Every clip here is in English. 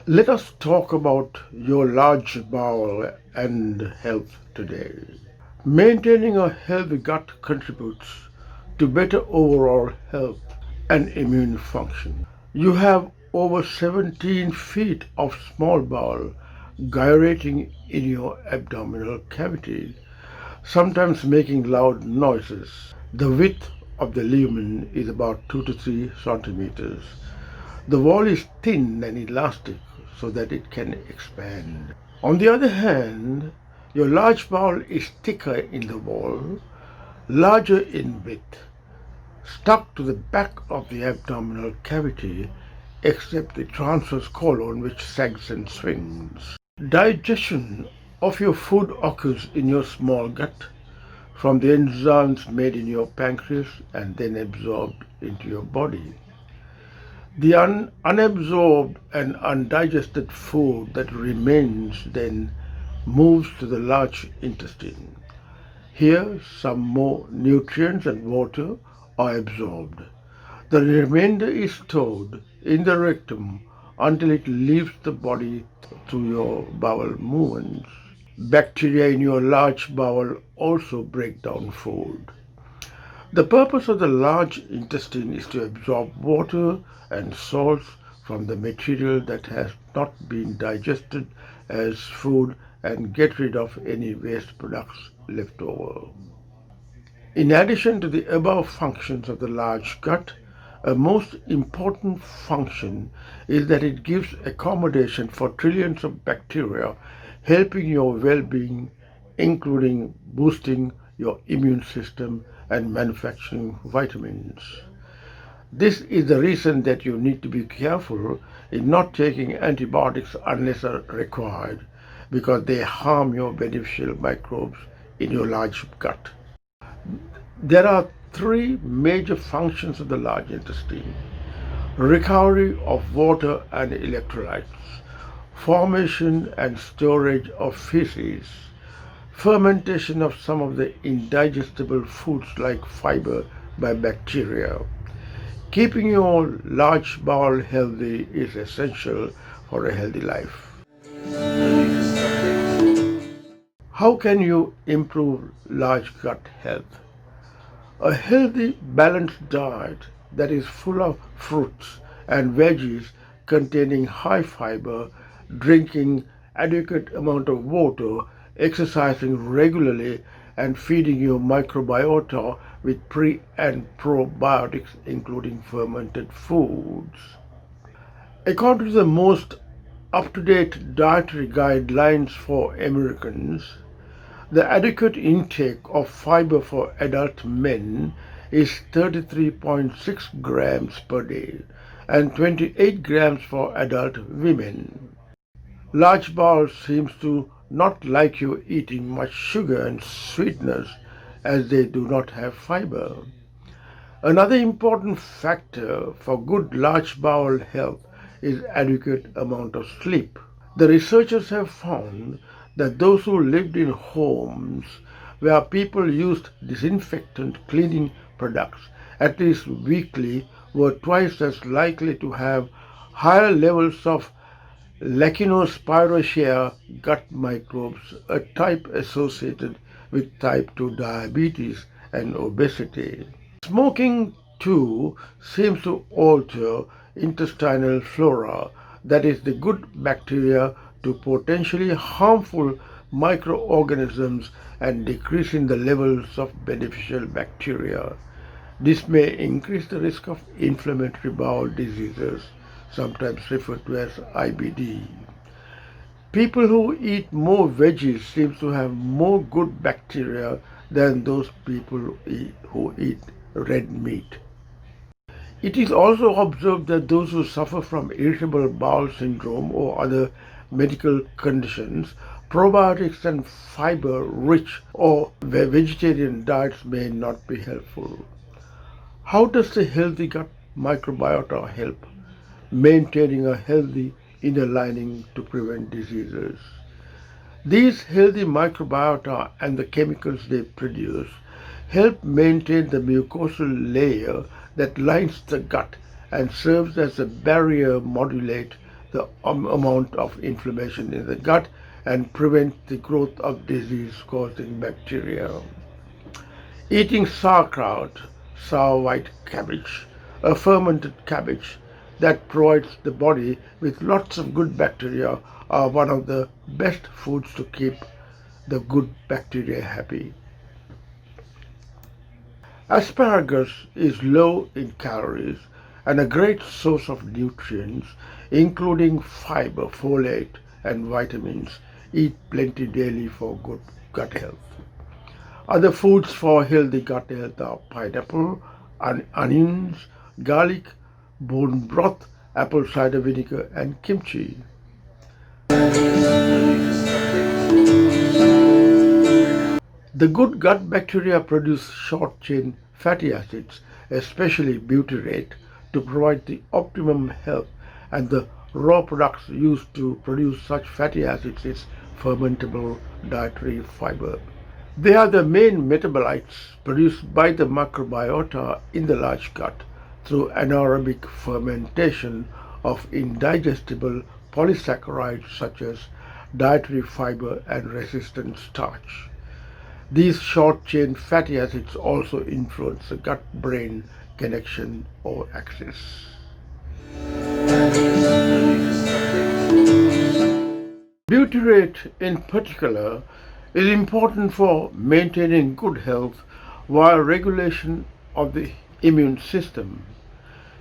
Let us talk about your large bowel and health today. Maintaining a healthy gut contributes to better overall health and immune function. You have over 17 feet of small bowel gyrating in your abdominal cavity, sometimes making loud noises. The width of the lumen is about 2 to 3 centimeters. The wall is thin and elastic so that it can expand. On the other hand, your large bowel is thicker in the wall, larger in width, stuck to the back of the abdominal cavity, except the transverse colon which sags and swings. Digestion of your food occurs in your small gut from the enzymes made in your pancreas and then absorbed into your body. The unabsorbed and undigested food that remains then moves to the large intestine. Here, some more nutrients and water are absorbed. The remainder is stored in the rectum until it leaves the body through your bowel movements. Bacteria in your large bowel also break down food. The purpose of the large intestine is to absorb water and salts from the material that has not been digested as food and get rid of any waste products left over. In addition to the above functions of the large gut, a most important function is that it gives accommodation for trillions of bacteria, helping your well-being, including boosting your immune system and manufacturing vitamins. This is the reason that you need to be careful in not taking antibiotics unless required, because they harm your beneficial microbes in your large gut. There are three major functions of the large intestine: recovery of water and electrolytes, formation and storage of feces, fermentation of some of the indigestible foods like fiber by bacteria. Keeping your large bowel healthy is essential for a healthy life. How can you improve large gut health? A healthy, balanced diet that is full of fruits and veggies containing high fiber, drinking adequate amount of water, exercising regularly, and feeding your microbiota with pre and probiotics, including fermented foods. According to the most up-to-date dietary guidelines for Americans, the adequate intake of fiber for adult men is 33.6 grams per day and 28 grams for adult women. Large bowel seems to not like you eating much sugar and sweetness as they do not have fiber. Another important factor for good large bowel health is adequate amount of sleep. The researchers have found that those who lived in homes where people used disinfectant cleaning products at least weekly were twice as likely to have higher levels of Lactobacillus gut microbes, a type associated with type 2 diabetes and obesity. Smoking, too, seems to alter intestinal flora, that is, the good bacteria to potentially harmful microorganisms and decreasing the levels of beneficial bacteria. This may increase the risk of inflammatory bowel diseases, sometimes referred to as IBD. People who eat more veggies seem to have more good bacteria than those people who eat red meat. It is also observed that those who suffer from irritable bowel syndrome or other medical conditions, probiotics and fiber-rich or vegetarian diets may not be helpful. How does the healthy gut microbiota help maintaining a healthy inner lining to prevent diseases? These healthy microbiota and the chemicals they produce help maintain the mucosal layer that lines the gut and serves as a barrier modulate the amount of inflammation in the gut and prevent the growth of disease-causing bacteria. Eating sauerkraut, sour white cabbage, a fermented cabbage that provides the body with lots of good bacteria, are one of the best foods to keep the good bacteria happy. Asparagus is low in calories and a great source of nutrients, including fiber, folate, and vitamins. Eat plenty daily for good gut health. Other foods for healthy gut health are pineapple, onions, garlic, bone broth, apple cider vinegar, and kimchi. The good gut bacteria produce short-chain fatty acids, especially butyrate, to provide the optimum health, and the raw products used to produce such fatty acids is fermentable dietary fiber. They are the main metabolites produced by the microbiota in the large gut through anaerobic fermentation of indigestible polysaccharides such as dietary fiber and resistant starch. These short-chain fatty acids also influence the gut-brain connection or axis. Butyrate in particular is important for maintaining good health via regulation of the immune system.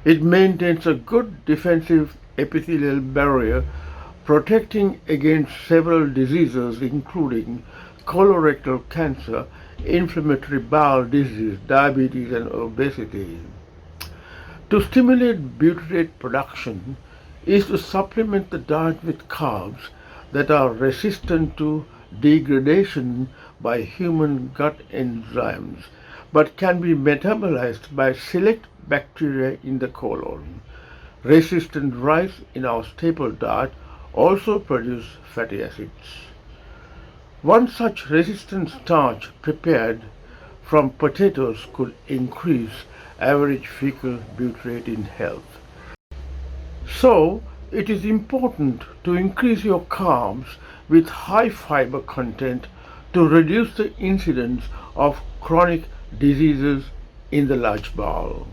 It maintains a good defensive epithelial barrier protecting against several diseases including colorectal cancer, inflammatory bowel disease, diabetes, and obesity. To stimulate butyrate production is to supplement the diet with carbs that are resistant to degradation by human gut enzymes but can be metabolized by select bacteria in the colon. Resistant rice in our staple diet also produce fatty acids. One such resistant starch prepared from potatoes could increase average fecal butyrate in health. So, it is important to increase your carbs with high fiber content to reduce the incidence of chronic diseases in the large bowel.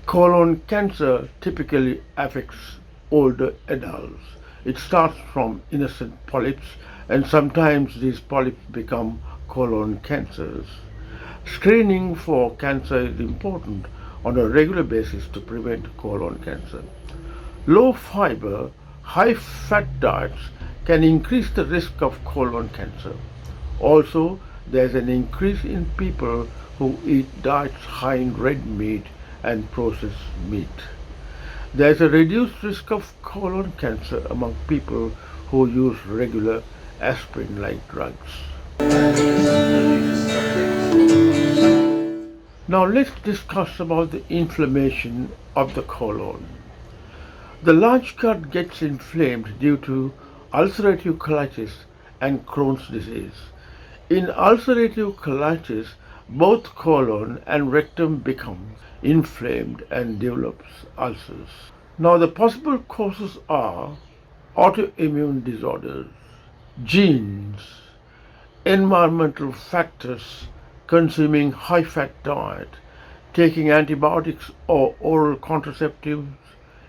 Colon cancer typically affects older adults. It starts from innocent polyps, and sometimes these polyps become colon cancers. Screening for cancer is important on a regular basis to prevent colon cancer. Low fiber, high fat diets can increase the risk of colon cancer. Also, there is an increase in people who eat diets high in red meat and processed meat. There is a reduced risk of colon cancer among people who use regular aspirin-like drugs. Now let's discuss about the inflammation of the colon. The large gut gets inflamed due to ulcerative colitis and Crohn's disease. In ulcerative colitis, both colon and rectum become inflamed and develops ulcers. Now the possible causes are autoimmune disorders, genes, environmental factors, consuming high-fat diet, taking antibiotics or oral contraceptives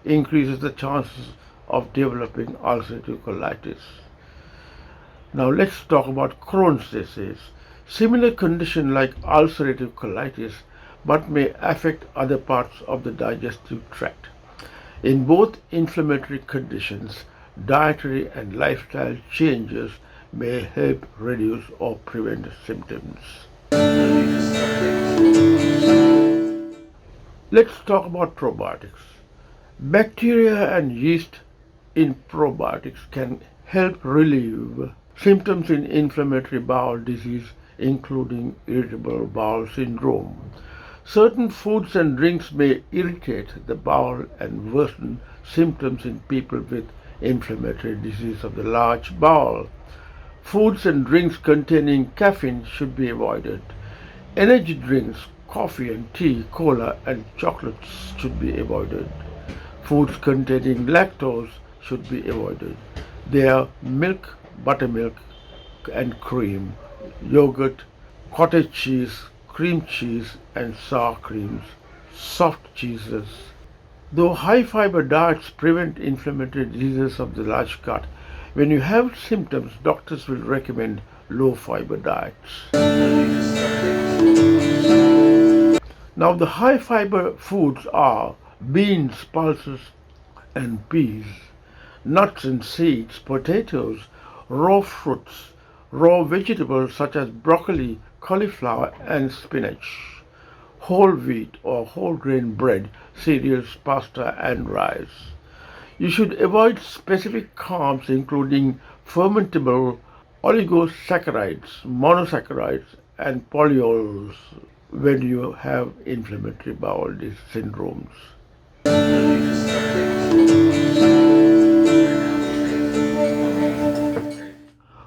increases the chances of developing ulcerative colitis. Now let's talk about Crohn's disease. Similar condition like ulcerative colitis but may affect other parts of the digestive tract. In both inflammatory conditions, dietary and lifestyle changes may help reduce or prevent symptoms. Let's talk about probiotics. Bacteria and yeast in probiotics can help relieve symptoms in inflammatory bowel disease, including irritable bowel syndrome. Certain foods and drinks may irritate the bowel and worsen symptoms in people with inflammatory disease of the large bowel. Foods and drinks containing caffeine should be avoided. Energy drinks, coffee and tea, cola and chocolates should be avoided. Foods containing lactose should be avoided. They are milk, buttermilk, and cream, yogurt, cottage cheese, cream cheese, and sour creams, soft cheeses. Though high fiber diets prevent inflammatory diseases of the large gut, when you have symptoms, doctors will recommend low fiber diets. Now, the high fiber foods are beans, pulses, and peas, nuts and seeds, potatoes, raw fruits, raw vegetables such as broccoli, cauliflower, and spinach, whole wheat or whole grain bread, cereals, pasta, and rice. You should avoid specific carbs including fermentable oligosaccharides, monosaccharides, and polyols when you have inflammatory bowel disease syndromes.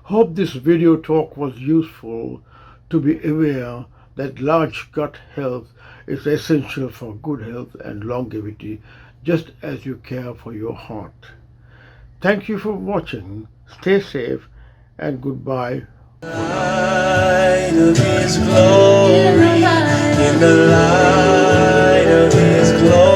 Hope this video talk was useful to be aware that large gut health is essential for good health and longevity, just as you care for your heart. Thank you for watching. Stay safe and goodbye. Light of His glory, in the light of His glory.